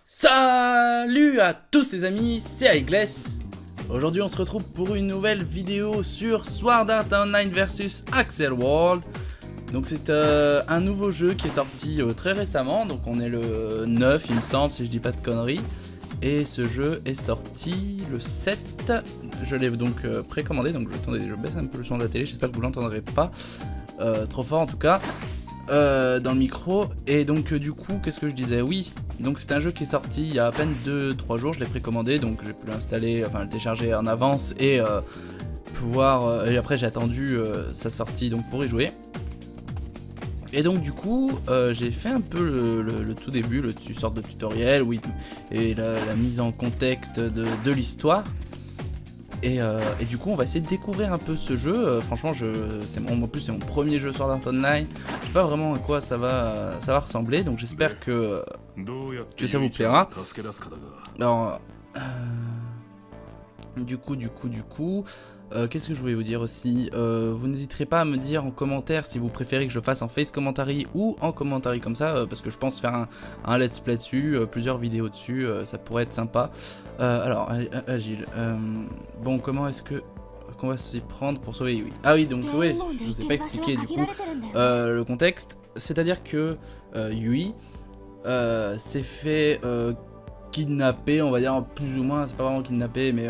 Salut à tous les amis, c'est Igles. Aujourd'hui on se retrouve pour une nouvelle vidéo sur Sword Art Online vs Accel World. Donc c'est un nouveau jeu qui est sorti très récemment, donc on est le 9 il me semble si je dis pas de conneries. Et ce jeu est sorti le 7, je l'ai donc précommandé, donc attendez, je baisse un peu le son de la télé, j'espère que vous l'entendrez pas trop fort en tout cas. Dans le micro. Et donc du coup qu'est-ce que je disais, oui, donc c'est un jeu qui est sorti il y a à peine 2-3 jours, je l'ai précommandé, donc j'ai pu l'installer, enfin le télécharger en avance et pouvoir et après j'ai attendu sa sortie donc pour y jouer. Et donc du coup j'ai fait un peu le tout début, une sorte de tutoriel, oui, et la mise en contexte de l'histoire. Et du coup on va essayer de découvrir un peu ce jeu. Franchement en plus c'est mon premier jeu Sword Art Online. Je sais pas vraiment à quoi ça va ressembler, donc j'espère que ça vous plaira. Alors du coup qu'est-ce que je voulais vous dire aussi, vous n'hésiterez pas à me dire en commentaire si vous préférez que je le fasse en face commentary ou en commentary comme ça, parce que je pense faire un let's play dessus, plusieurs vidéos dessus, ça pourrait être sympa. Alors Agile, bon, comment est-ce que qu'on va s'y prendre pour sauver Yui? Ah oui, donc ouais, je vous ai pas expliqué du coup le contexte, c'est à dire que Yui s'est fait kidnappé, on va dire plus ou moins, c'est pas vraiment kidnappé, mais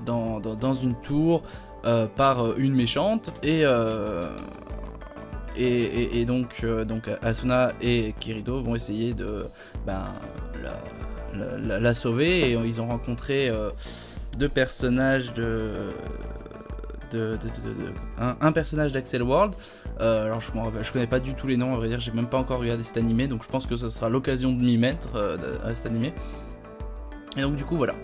dans une tour par une méchante, et donc Asuna et Kirito vont essayer de la sauver, et ils ont rencontré deux personnages un personnage d'Accel World. Alors je connais pas du tout les noms, à vrai dire, j'ai même pas encore regardé cet animé, donc je pense que ce sera l'occasion de m'y mettre à cet animé. Et donc du coup voilà,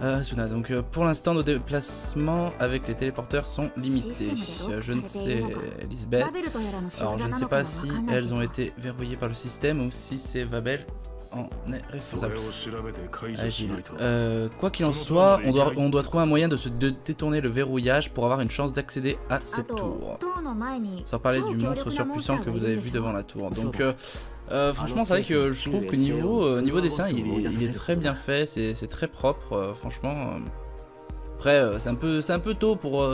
Asuna, donc pour l'instant nos déplacements avec les téléporteurs sont limités. Je ne sais, Lisbeth, alors je ne sais pas si elles ont été verrouillées par le système ou si c'est Vabel en est responsable. Agile. Quoi qu'il en soit, on doit trouver un moyen de détourner le verrouillage pour avoir une chance d'accéder à cette tour. Sans parler du monstre surpuissant que vous avez vu devant la tour. Donc franchement c'est vrai que je trouve que niveau dessin il est très bien fait, c'est très propre, franchement. Après c'est un peu tôt pour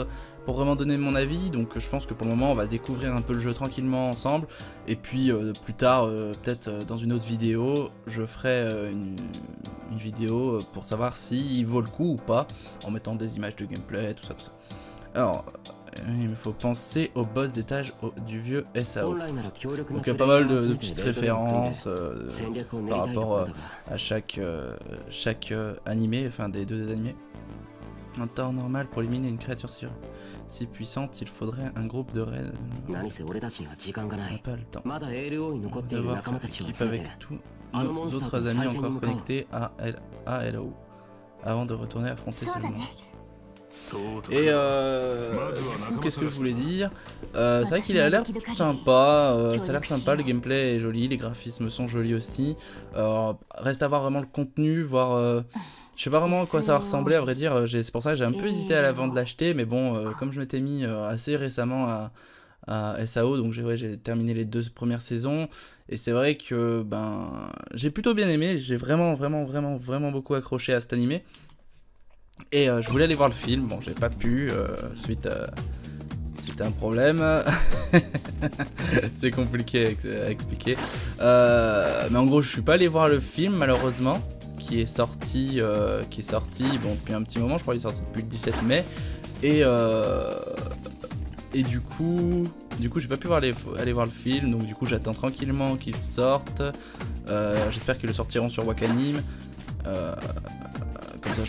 vraiment donner mon avis, donc je pense que pour le moment on va découvrir un peu le jeu tranquillement ensemble, et puis plus tard peut-être dans une autre vidéo je ferai une vidéo pour savoir s'il vaut le coup ou pas, en mettant des images de gameplay, tout ça. Alors il me faut penser au boss d'étage du vieux SAO. Donc il y a pas mal de petites références par rapport à chaque animé, enfin des deux animés. En temps normal, pour éliminer une créature si puissante, il faudrait un groupe de raids. On n'a pas le temps. On va devoir faire équipe avec tous nos autres amis encore connectés à LAO avant de retourner affronter ce monde. Et du coup qu'est-ce que je voulais dire, c'est vrai qu'il a l'air sympa, ça a l'air sympa, le gameplay est joli, les graphismes sont jolis aussi, reste à voir vraiment le contenu, voir je sais pas vraiment à quoi ça va ressembler, à vrai dire. C'est pour ça que j'ai un peu hésité avant de l'acheter, mais bon, comme je m'étais mis assez récemment à SAO, donc j'ai terminé les 2 premières saisons, et c'est vrai que j'ai plutôt bien aimé, j'ai vraiment beaucoup accroché à cet animé. Et je voulais aller voir le film, bon j'ai pas pu, suite à un problème, c'est compliqué à expliquer, mais en gros je suis pas allé voir le film malheureusement, qui est sorti bon depuis un petit moment, je crois qu'il est sorti depuis le 17 mai, et du coup j'ai pas pu aller voir le film, donc du coup j'attends tranquillement qu'il sorte, j'espère qu'ils le sortiront sur Wakanim. Comme ça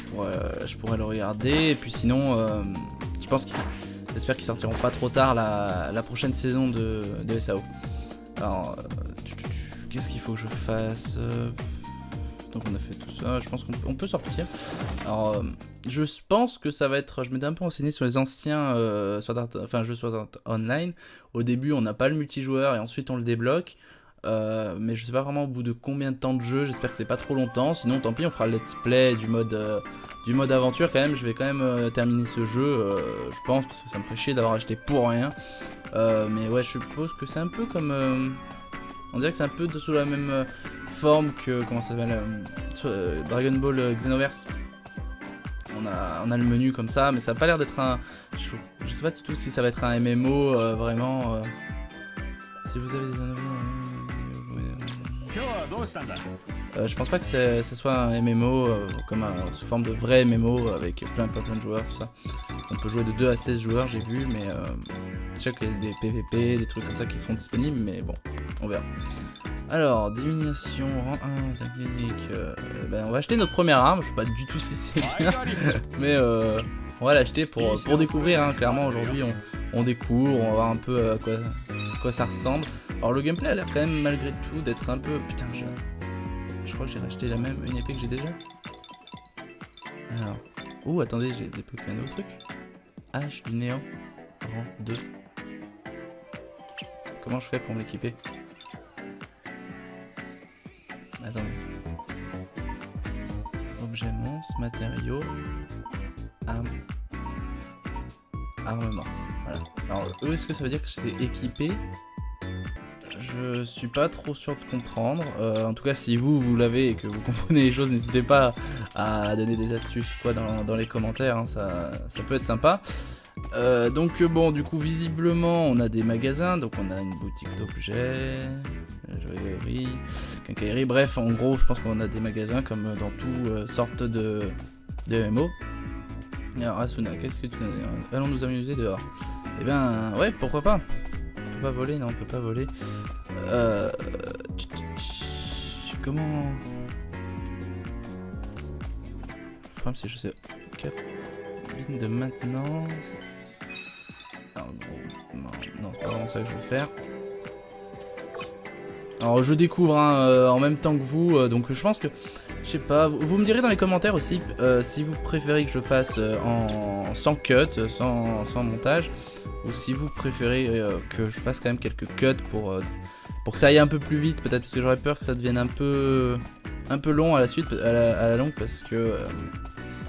je pourrais le regarder, et puis sinon j'espère qu'ils sortiront pas trop tard la prochaine saison de SAO. Alors qu'est-ce qu'il faut que je fasse, donc on a fait tout ça, je pense qu'on peut sortir. Alors je pense que ça va être, je m'étais un peu renseigné sur les anciens jeux Sword Art Online. Au début on n'a pas le multijoueur et ensuite on le débloque. Mais je sais pas vraiment au bout de combien de temps de jeu, j'espère que c'est pas trop longtemps, sinon tant pis on fera le let's play du mode aventure quand même. Je vais quand même terminer ce jeu, je pense, parce que ça me ferait chier d'avoir acheté pour rien, mais ouais je suppose que c'est un peu comme On dirait que c'est un peu sous la même forme que, comment ça s'appelle, Dragon Ball Xenoverse. On a le menu comme ça, mais ça a pas l'air d'être un... Je sais pas du tout si ça va être un MMO, vraiment... Si vous avez des... je pense pas que ce soit un MMO comme sous forme de vrai MMO avec plein de joueurs, tout ça. On peut jouer de 2 à 16 joueurs, j'ai vu, mais je sais qu'il y a des PVP, des trucs comme ça qui seront disponibles, mais bon, on verra. Alors, divination, rang 1, technique, ben on va acheter notre première arme, je sais pas du tout si c'est bien, mais on va l'acheter pour découvrir, hein. Clairement aujourd'hui on découvre, on va voir un peu à quoi ça ressemble. Alors le gameplay a l'air quand même malgré tout d'être un peu... Putain, je crois que j'ai racheté une épée que j'ai déjà. Alors... Oh, attendez, j'ai débloqué un nouveau truc. Hache du néant. Rang 2. Comment je fais pour me l'équiper? Attendez. Objet monstre, matériaux, arme, armement. Voilà. Alors, est-ce que ça veut dire que c'est équipé? Je suis pas trop sûr de comprendre. En tout cas, si vous l'avez et que vous comprenez les choses, n'hésitez pas à donner des astuces quoi dans les commentaires. Hein, ça peut être sympa. Donc bon, du coup, visiblement, on a des magasins. Donc on a une boutique d'objets, joaillerie, quincaillerie. Bref, en gros, je pense qu'on a des magasins comme dans toutes sortes de MMO. Alors Asuna, qu'est-ce que tu as? Allons nous amuser dehors. Eh ben, ouais, pourquoi pas. On peut pas voler, non, on peut pas voler. Comment... Le problème c'est que je sais... Cabine de maintenance... Alors gros... Non, c'est pas vraiment ça que je veux faire. Alors je découvre hein, en même temps que vous, donc je pense que... Je sais pas, vous me direz dans les commentaires aussi si vous préférez que je fasse sans cut, sans montage, ou si vous préférez que je fasse quand même quelques cuts pour que ça aille un peu plus vite, peut-être parce que j'aurais peur que ça devienne un peu long à la suite, à la longue, parce que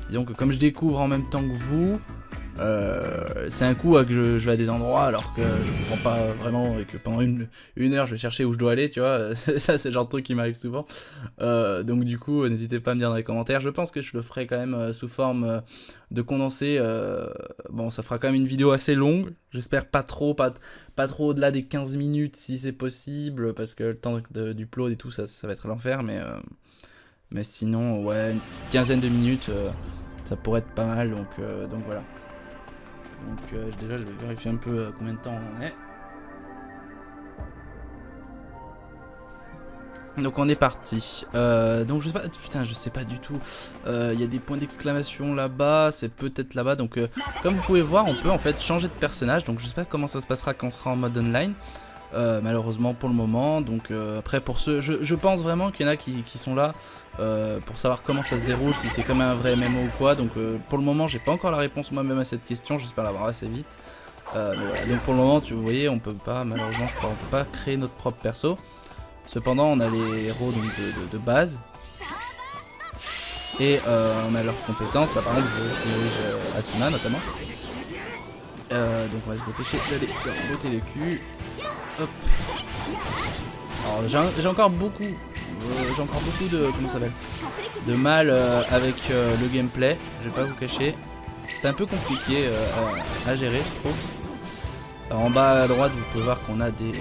disons que comme je découvre en même temps que vous, c'est un coup que je vais à des endroits alors que je comprends pas vraiment et que pendant une heure je vais chercher où je dois aller, tu vois. Ça c'est le genre de truc qui m'arrive souvent. Donc du coup n'hésitez pas à me dire dans les commentaires. Je pense que je le ferai quand même sous forme de condensé. Bon, ça fera quand même une vidéo assez longue. J'espère pas trop au-delà des 15 minutes si c'est possible, parce que le temps du upload et tout ça va être l'enfer, mais sinon ouais, une petite quinzaine de minutes ça pourrait être pas mal, donc voilà. Donc déjà je vais vérifier un peu combien de temps on est. Donc on est parti. Donc je sais pas, putain je sais pas du tout. Il y a des points d'exclamation là-bas, c'est peut-être là-bas. Donc comme vous pouvez voir, on peut en fait changer de personnage. Donc je sais pas comment ça se passera quand on sera en mode online. Malheureusement pour le moment. Donc après pour ceux, je pense vraiment qu'il y en a qui sont là pour savoir comment ça se déroule, si c'est comme un vrai MMO ou quoi. Donc pour le moment j'ai pas encore la réponse moi-même à cette question, j'espère l'avoir assez vite. Mais voilà. Donc pour le moment vous voyez on peut pas, malheureusement je crois on peut pas créer notre propre perso. Cependant on a les héros donc, de base. Et on a leurs compétences, là par exemple je dirige Asuna notamment. Donc on va se dépêcher d'aller leur botter le cul. Hop. Alors j'ai encore beaucoup de comment ça s'appelle, de mal avec le gameplay, je vais pas vous cacher. C'est un peu compliqué à gérer je trouve. Alors, en bas à droite vous pouvez voir qu'on a des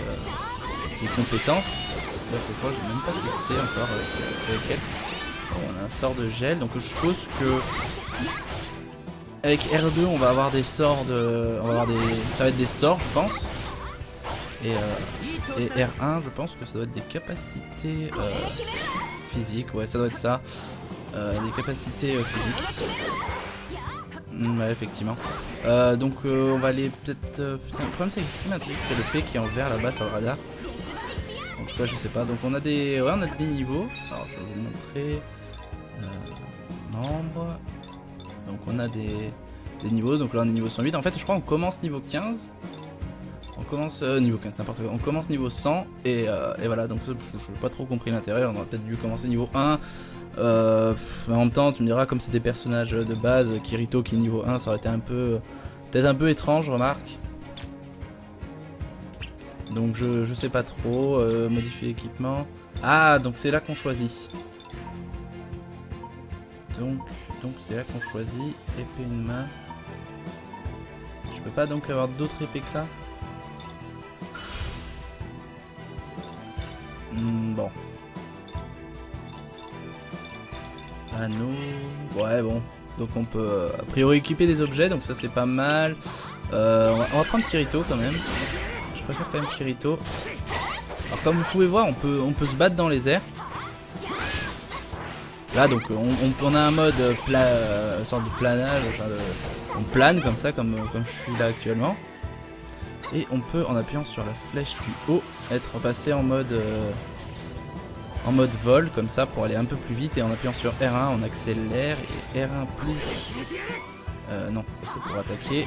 compétences. Là je crois que j'ai même pas testé encore avec elle. Bon, on a un sort de gel, donc je suppose que avec R2 on va avoir des sorts ça va être des sorts je pense. Et R1 je pense que ça doit être des capacités physiques, ouais ça doit être ça. Des capacités physiques. Ouais effectivement. Donc on va aller peut-être... putain le problème c'est le P qui est en vert là-bas sur le radar. En tout cas je sais pas. Donc on a des niveaux. Alors je vais vous montrer. Membres. Donc on a des niveaux. Donc là on est niveau 108. En fait je crois qu'on commence niveau 15. On commence niveau 15 n'importe quoi. On commence niveau 100 et voilà. Donc je n'ai pas trop compris l'intérêt. On aurait peut-être dû commencer niveau 1. Mais en même temps tu me diras comme c'est des personnages de base, Kirito qui est niveau 1 ça aurait été peut-être un peu étrange, remarque. Donc je sais pas trop. Modifier l'équipement. Ah, donc c'est là qu'on choisit. Donc c'est là qu'on choisit. Épée une main. Je peux pas donc avoir d'autres épées que ça. Bon. Anneau. Ouais, bon. Donc on peut a priori équiper des objets, donc ça c'est pas mal. On va prendre Kirito quand même. Je préfère quand même Kirito. Alors comme vous pouvez voir, on peut se battre dans les airs. Là donc on a un mode sorte de planage, enfin, on plane comme ça, comme je suis là actuellement. Et on peut, en appuyant sur la flèche du haut, être passé en mode vol comme ça pour aller un peu plus vite. Et en appuyant sur R1 on accélère et R1 plus non, ça c'est pour attaquer.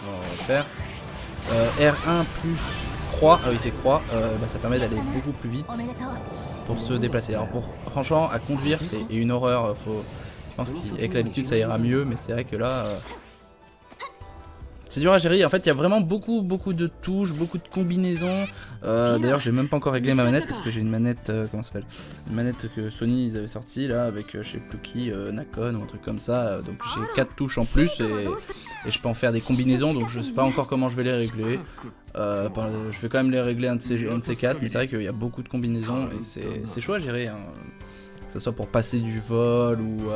On va faire R1 plus croix. Ah oui, c'est croix. Bah, ça permet d'aller beaucoup plus vite pour se déplacer. Alors franchement à conduire c'est une horreur. Je pense qu'avec l'habitude ça ira mieux, mais c'est vrai que là c'est dur à gérer. En fait il y a vraiment beaucoup de touches, beaucoup de combinaisons. D'ailleurs j'ai même pas encore réglé ma manette parce que j'ai une manette comment ça s'appelle, une manette que Sony ils avaient sorti là avec je sais plus qui, Nakon ou un truc comme ça. Donc j'ai 4 touches en plus et je peux en faire des combinaisons. Donc je sais pas encore comment je vais les régler. Je vais quand même les régler un de ces 4, mais c'est vrai qu'il y a beaucoup de combinaisons et c'est chaud à gérer hein. Que ce soit pour passer du vol ou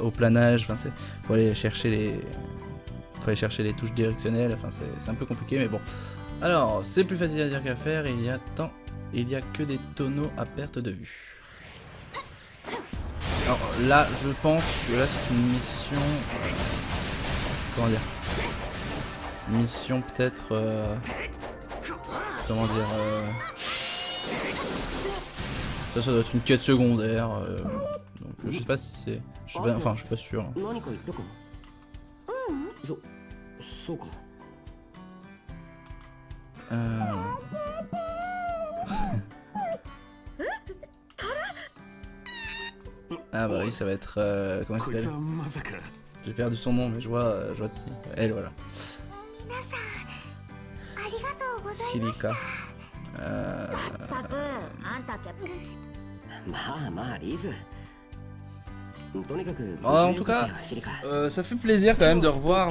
au planage, enfin faut aller chercher les touches directionnelles, enfin c'est un peu compliqué mais bon. Alors c'est plus facile à dire qu'à faire, il y a que des tonneaux à perte de vue. Alors là je pense que là c'est une mission, comment dire, une mission peut-être, comment dire, ça doit être une quête secondaire, donc je sais pas si c'est, je suis pas sûr. Ah bah oui ça va être, comment ça s'appelle, j'ai perdu son nom mais je vois elle, voilà. Kilika. En tout cas, ça fait plaisir quand même de revoir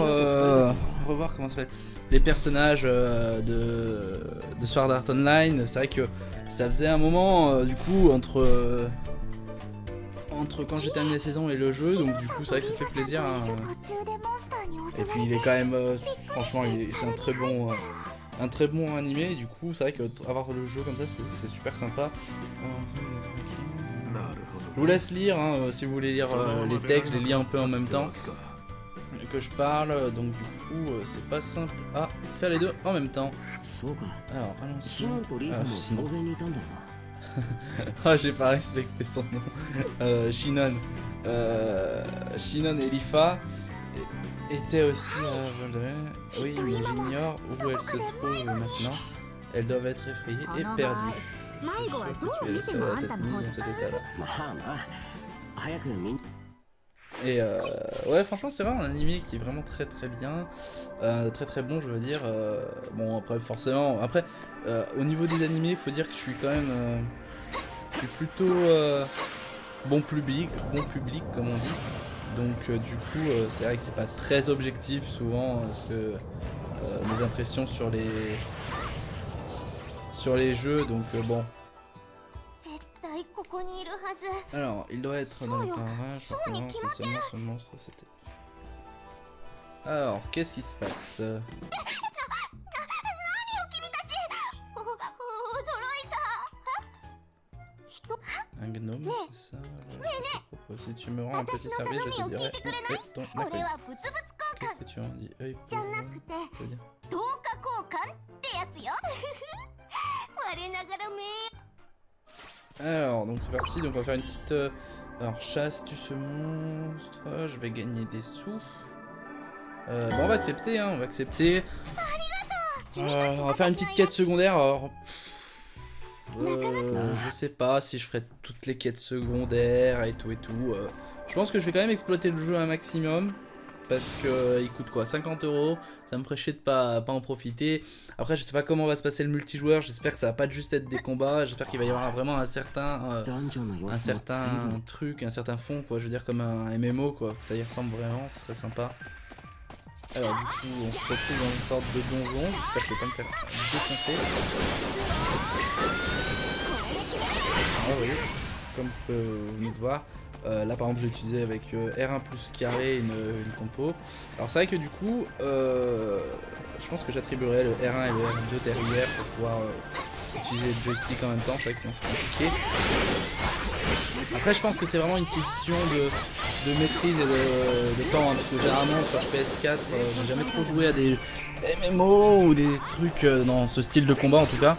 comment ça s'appelle, les personnages de Sword Art Online. C'est vrai que ça faisait un moment du coup entre quand j'ai terminé la saison et le jeu, donc du coup c'est vrai que ça fait plaisir hein. Et puis il est quand même franchement c'est un très bon animé, et du coup c'est vrai que avoir le jeu comme ça c'est super sympa. Je vous laisse lire hein, si vous voulez lire les textes, je les lis un peu en même temps que je parle, donc du coup c'est pas simple à faire les deux en même temps. Alors allons-y. Sinon. Ah j'ai pas respecté son nom. Shinon et Lifa étaient aussi à oui mais j'ignore où elles se trouvent maintenant. Elles doivent être effrayées et perdues. Je suis sûr que tu es le seul à t'être mis dans cet état-là. Et ouais franchement c'est vraiment un animé qui est vraiment très bien, très bon je veux dire. Bon après forcément, après au niveau des animés faut dire que je suis quand même je suis plutôt bon public comme on dit. Donc du coup c'est vrai que c'est pas très objectif souvent parce que mes impressions sur les jeux, donc bon. Alors, il doit être dans le parage, forcément, c'est seulement ce monstre, c'était... Alors, qu'est-ce qui se passe? Un gnome, c'est ça? Si tu me rends un petit service, je te dirai où est ton accueil. Qu'est-ce que tu en dis? Œil pour œil, dire. Alors donc c'est parti, donc on va faire une petite alors chasse tue ce monstre, je vais gagner des sous. Bon on va accepter hein, on va accepter. On va faire une petite quête secondaire. Alors je sais pas si je ferai toutes les quêtes secondaires et tout. Je pense que je vais quand même exploiter le jeu un maximum. parce que il coûte quoi, 50 €. Ça me ferait chier de pas en profiter. Après, je sais pas comment va se passer le multijoueur. J'espère que ça va pas juste être des combats. J'espère qu'il va y avoir vraiment un certain truc, un certain fond, quoi. Je veux dire, comme un MMO, quoi. Que ça y ressemble vraiment, ce serait sympa. Alors, du coup, on se retrouve dans une sorte de donjon. J'espère que je vais pas me faire défoncer. Ah oui, comme vous venez de voir. Là par exemple j'ai utilisé avec R1 plus carré une compo. Alors c'est vrai que du coup je pense que j'attribuerai le R1 et le R2 derrière pour pouvoir utiliser le joystick en même temps. C'est vrai que sinon c'est compliqué. Après je pense que c'est vraiment une question de maîtrise et de temps, hein, parce que généralement sur PS4 j'ai jamais trop joué à des MMO ou des trucs dans ce style de combat en tout cas.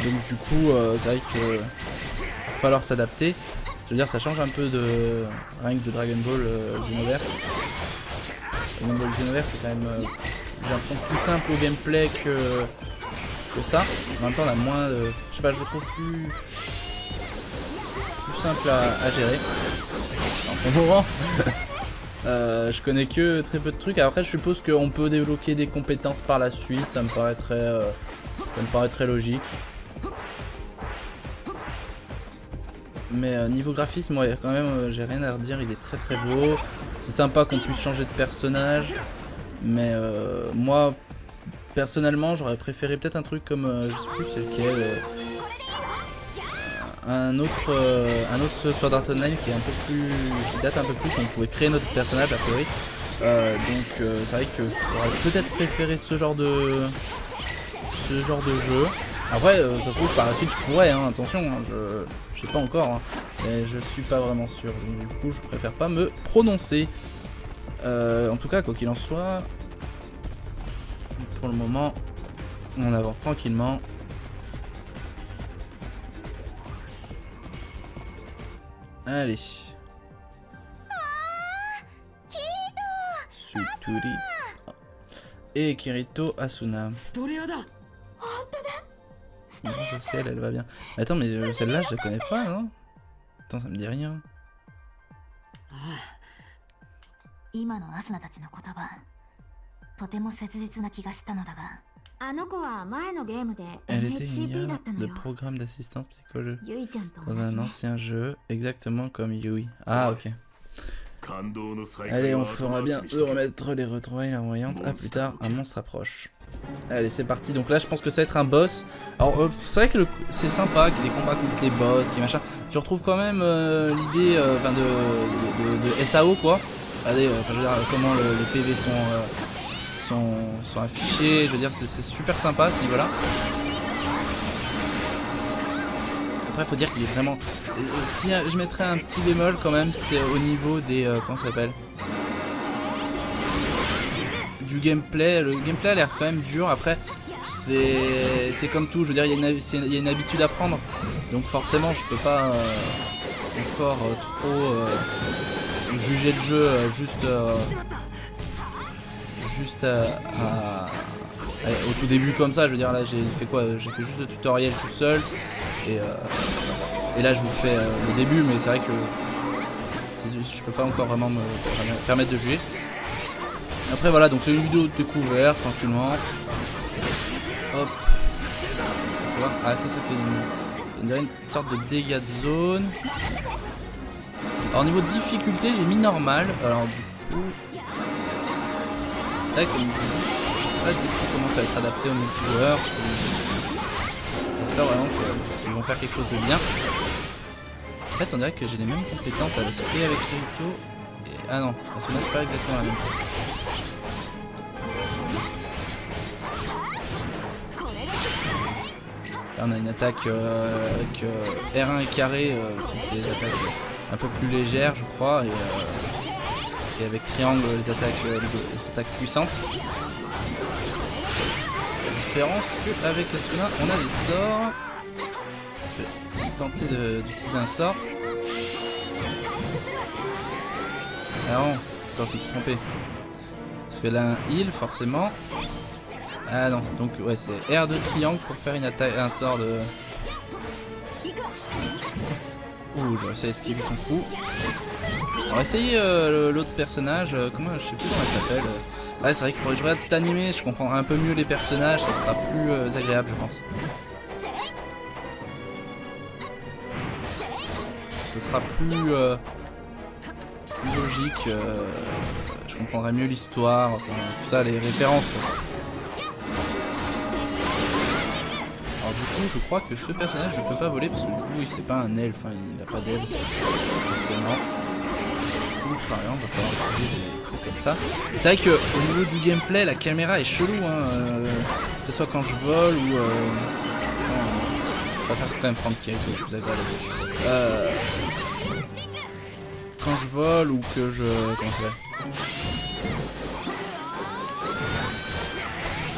Donc du coup c'est vrai qu'il va falloir s'adapter. Je veux dire, ça change un peu de rien que de Dragon Ball Xenoverse. Dragon Ball Xenoverse c'est quand même j'ai l'impression plus simple au gameplay que ça. En même temps on a moins de... je sais pas, je le trouve plus simple à gérer. En ce moment je connais que très peu de trucs. Après je suppose qu'on peut débloquer des compétences par la suite, ça me paraîtrait logique. Mais niveau graphisme, ouais, quand même, j'ai rien à redire, il est très très beau. C'est sympa qu'on puisse changer de personnage. Mais moi, personnellement, j'aurais préféré peut-être un truc comme, je sais plus c'est lequel, un autre Sword Art Online qui est un peu plus, qui date un peu plus, on pouvait créer notre personnage a priori. Donc c'est vrai que j'aurais peut-être préféré ce genre de jeu. Après, ça se trouve par la suite je pourrais, hein, attention, hein, je sais pas encore, hein, mais je suis pas vraiment sûr, donc du coup je préfère pas me prononcer. En tout cas, quoi qu'il en soit, pour le moment, on avance tranquillement. Allez. Suturi. Et Kirito Asuna. Social, elle va bien. Attends, mais celle-là, je la connais pas, non? Attends, ça me dit rien. Elle était une de programme d'assistance psychologique dans un ancien jeu, exactement comme Yui. Ah, ok. Allez, on fera bien de remettre les retrouvailles larmoyantes. À plus tard, un monstre approche. Allez, c'est parti. Donc là, je pense que ça va être un boss. Alors, c'est vrai que c'est sympa qu'il y ait des combats contre les boss, qui machin. Tu retrouves quand même l'idée de SAO, quoi. Allez, je veux dire, comment les PV sont affichés. Je veux dire, c'est super sympa à ce niveau-là. Après, faut dire qu'il est vraiment... Si je mettrais un petit bémol quand même, c'est au niveau des... comment ça s'appelle ? Du gameplay. Le gameplay a l'air quand même dur. Après, c'est comme tout. Je veux dire, il y a une habitude à prendre. Donc forcément, je peux pas encore trop juger le jeu juste au tout début comme ça. Je veux dire, là, j'ai fait quoi ? J'ai fait juste le tutoriel tout seul. Et là je vous fais le début, mais c'est vrai que je peux pas encore vraiment me permettre de juger. Après voilà, donc c'est une vidéo de découverte tranquillement. Hop. Ah ça fait une sorte de dégâts de zone. Alors niveau difficulté j'ai mis normal. Alors du coup c'est vrai que je sais pas du tout comment ça va être adapté au multijoueur. J'espère vraiment qu'ils vont faire quelque chose de bien. En fait, on dirait que j'ai les mêmes compétences avec Kirito et... Ah non, parce que là, c'est pas exactement la même chose. Là, on a une attaque avec R1 et carré, qui sont des attaques un peu plus légères, je crois, et avec triangle, les attaques puissantes. Différence qu'avec Asuna on a des sorts. Je vais tenter d'utiliser un sort. Ah non, attends, je me suis trompé. Parce que là un heal forcément. Ah non, donc ouais c'est R2 triangle pour faire une attaque, un sort de... Ouh, j'ai réussi à esquiver son coup. On va essayer l'autre personnage. Comment, je sais plus comment il s'appelle. Ouais, c'est vrai qu'il faudrait que je regarde cet animé. Je comprendrai un peu mieux les personnages. Ça sera plus agréable, je pense. Ce sera plus logique. Je comprendrai mieux l'histoire. Enfin, tout ça, les références, quoi. Alors du coup, je crois que ce personnage ne peut pas voler parce que du coup, c'est pas un elfe, hein, il n'a pas d'aile. Forcément. Du coup, par exemple, il va falloir utiliser des trucs comme ça. C'est vrai qu'au niveau du gameplay, la caméra est chelou, hein, que ce soit quand je vole ou... je préfère quand même prendre Kirito, je vous agréable. Quand je vole ou que je... Comment ça s'appelle ?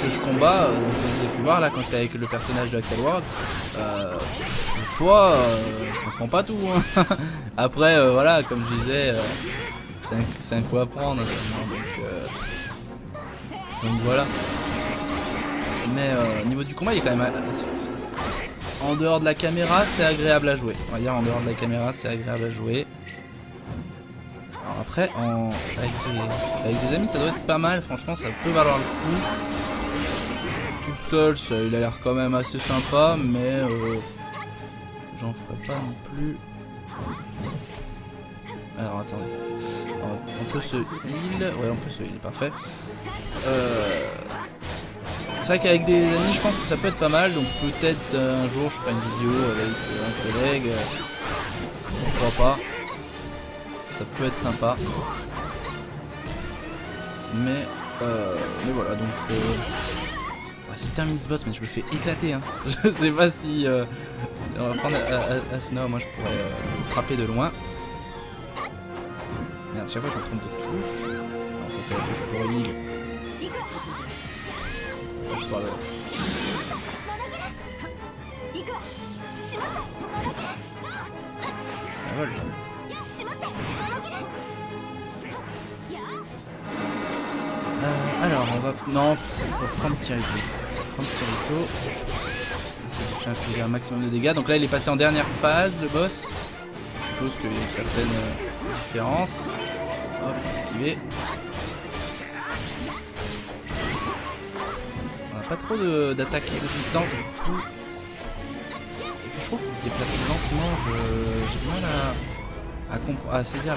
Que je combats, je vous ai pu voir là quand j'étais avec le personnage de Axel Ward, des fois je comprends pas tout, hein. Après voilà, comme je disais, c'est un coup à prendre donc voilà. Mais au niveau du combat il est quand même en dehors de la caméra c'est agréable à jouer, on va dire en dehors de la caméra c'est agréable à jouer. Alors après avec des amis ça doit être pas mal, franchement ça peut valoir le coup. Tout seul, il a l'air quand même assez sympa, mais j'en ferai pas non plus. Alors attendez, on peut se heal, ouais on peut se heal, parfait. C'est vrai qu'avec des amis je pense que ça peut être pas mal, donc peut-être un jour je ferai une vidéo avec un collègue, pourquoi pas, ça peut être sympa. Mais voilà donc... S'il termine ce boss, mais je me fais éclater, hein. Je sais pas si on va prendre Asuna, moi je pourrais frapper de loin. Merde, chaque fois je me trompe de touche. Alors ça c'est la touche pour heal. Ça vole. Alors on va... Non, on va prendre Kirito. Ça fait un maximum de dégâts. Donc là il est passé en dernière phase le boss. Je suppose qu'il y a une certaine différence. Hop, esquiver. On n'a pas trop d'attaque de distance du coup. Et puis je trouve qu'il se déplace lentement. J'ai du mal à saisir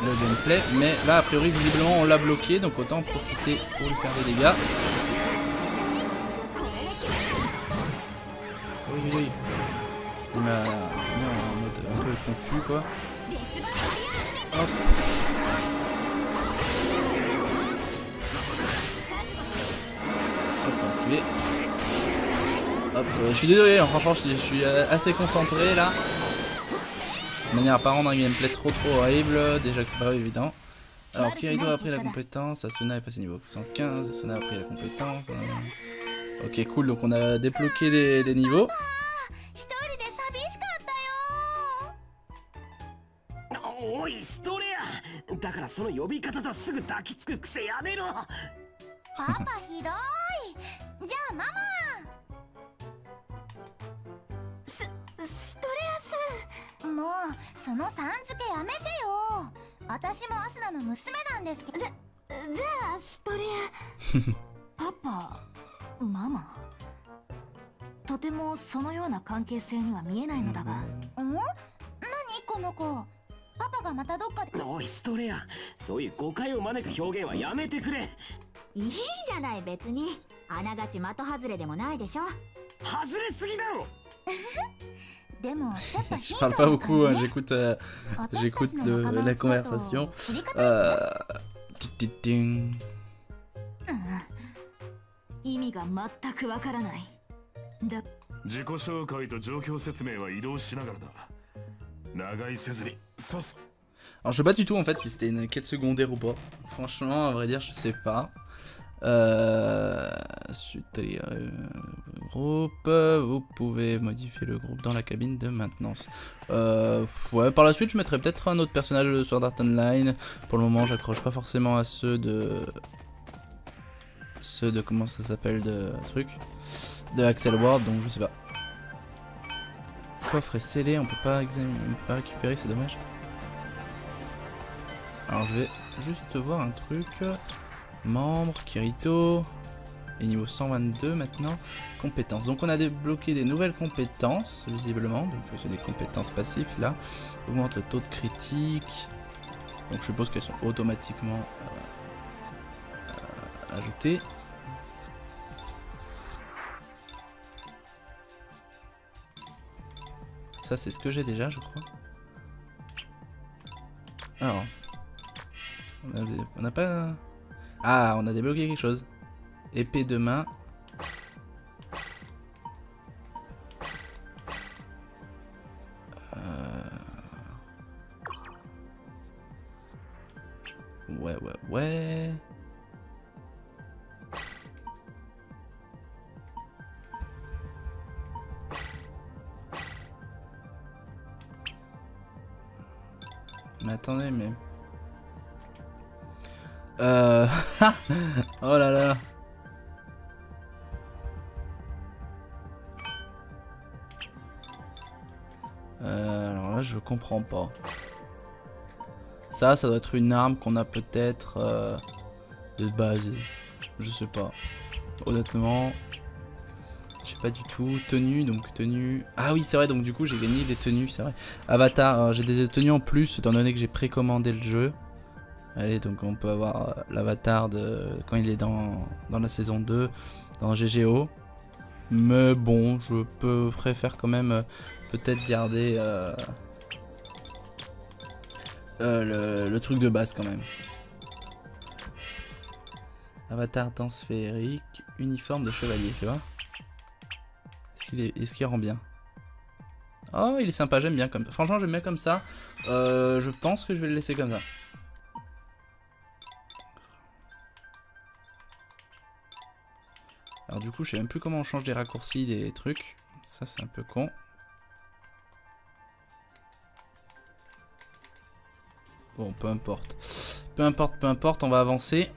le gameplay, mais là a priori visiblement on l'a bloqué, donc autant en profiter pour lui faire des dégâts. Oui. Il m'a mis en mode un peu confus quoi. Hop. Hop, on va esquiver. Hop, je suis désolé, hein, franchement je suis assez concentré là. De manière à pas rendre un gameplay trop horrible, déjà que c'est pas évident. Alors Kirito a pris la compétence, Asuna est passé niveau 115, Asuna a pris la compétence. Ok cool, donc on a débloqué des niveaux. Je parle pas beaucoup, hein, j'écoute la conversation. Alors je sais pas du tout en fait si c'était une quête secondaire ou pas. Franchement, à vrai dire, je sais pas. Groupe, vous pouvez modifier le groupe dans la cabine de maintenance. Ouais, par la suite je mettrai peut-être un autre personnage de Sword Art Online. Pour le moment j'accroche pas forcément à ceux de comment ça s'appelle de Axel Ward, donc je sais pas. coffre est scellé, on peut pas récupérer, c'est dommage. Alors je vais juste voir un truc. Membre, Kirito. Et niveau 122 maintenant. Compétences. Donc on a débloqué des nouvelles compétences, visiblement. Donc c'est des compétences passives là. Augmente le taux de critique. Donc je suppose qu'elles sont automatiquement ajoutées. Ça c'est ce que j'ai déjà je crois. Alors. On n'a pas... Ah, on a débloqué quelque chose. Épée de main. Ouais. Mais attendez, mais... oh là là. Alors là, je comprends pas. Ça doit être une arme qu'on a peut-être de base. Je sais pas. Honnêtement, je sais pas du tout. Tenue, donc tenue. Ah oui, c'est vrai, donc du coup, j'ai gagné des tenues, c'est vrai. Avatar, j'ai des tenues en plus, étant donné que j'ai précommandé le jeu. Allez, donc on peut avoir l'avatar de quand il est dans la saison 2, dans GGO. Mais bon, je préfère quand même peut-être garder le truc de base quand même. Avatar danse féerique, uniforme de chevalier, tu vois. Est-ce qu'il rend bien? Oh, il est sympa, j'aime bien comme ça. Franchement, j'aime bien comme ça. Je pense que je vais le laisser comme ça. Alors du coup, je sais même plus comment on change des raccourcis, des trucs. Ça, c'est un peu con. Bon, peu importe. Peu importe, on va avancer.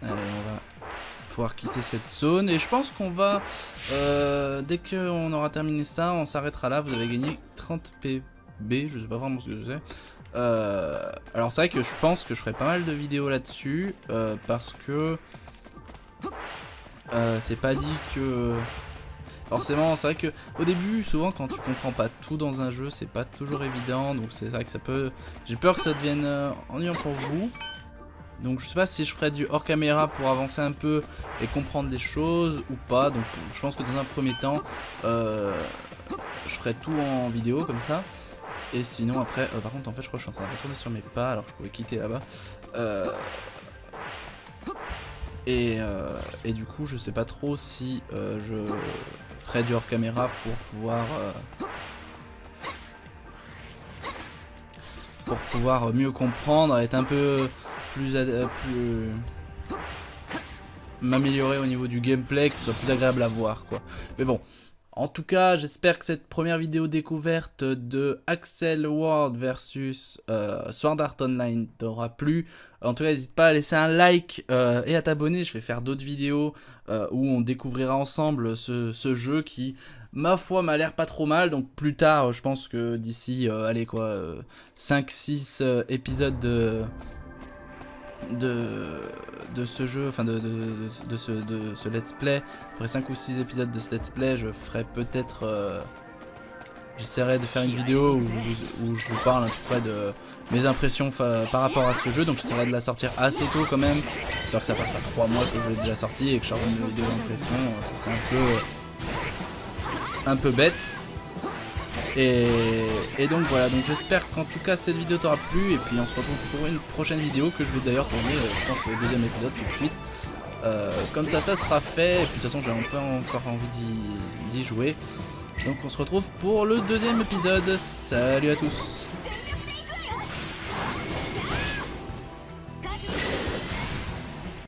Allez, on va pouvoir quitter cette zone. Et je pense qu'on va... dès qu'on aura terminé ça, on s'arrêtera là. Vous avez gagné 30 PB, je sais pas vraiment ce que c'est. Alors c'est vrai que je pense que je ferai pas mal de vidéos là-dessus parce que c'est pas dit que forcément, c'est vrai que au début souvent quand tu comprends pas tout dans un jeu c'est pas toujours évident, donc c'est vrai que ça peut, j'ai peur que ça devienne ennuyant pour vous. Donc je sais pas si je ferai du hors caméra pour avancer un peu et comprendre des choses ou pas. Donc je pense que dans un premier temps je ferai tout en vidéo comme ça. Et sinon après, par contre en fait je crois que je suis en train de retourner sur mes pas alors que je pouvais quitter là-bas. Et du coup je sais pas trop si je ferai du hors caméra pour pouvoir mieux comprendre, être un peu plus m'améliorer au niveau du gameplay, que ce soit plus agréable à voir quoi. Mais bon. En tout cas, j'espère que cette première vidéo découverte de Accel World versus Sword Art Online t'aura plu. En tout cas, n'hésite pas à laisser un like et à t'abonner. Je vais faire d'autres vidéos où on découvrira ensemble ce jeu qui, ma foi, m'a l'air pas trop mal. Donc plus tard, je pense que d'ici, allez quoi, 5-6 épisodes de ce jeu, enfin de ce let's play, après 5 ou 6 épisodes de ce let's play, je ferai peut-être j'essaierai de faire une vidéo où je vous parle un peu près de mes impressions par rapport à ce jeu. Donc j'essaierai de la sortir assez tôt quand même, histoire que ça fasse pas 3 mois que je l'ai déjà sorti et que je sorte une vidéo d'impression, ça serait un peu bête. Et donc voilà, donc j'espère qu'en tout cas cette vidéo t'aura plu. Et puis on se retrouve pour une prochaine vidéo que je vais d'ailleurs tourner, je pense au deuxième épisode tout de suite. Comme ça sera fait. Et puis de toute façon j'ai pas encore envie d'y jouer. Donc on se retrouve pour le deuxième épisode. Salut à tous.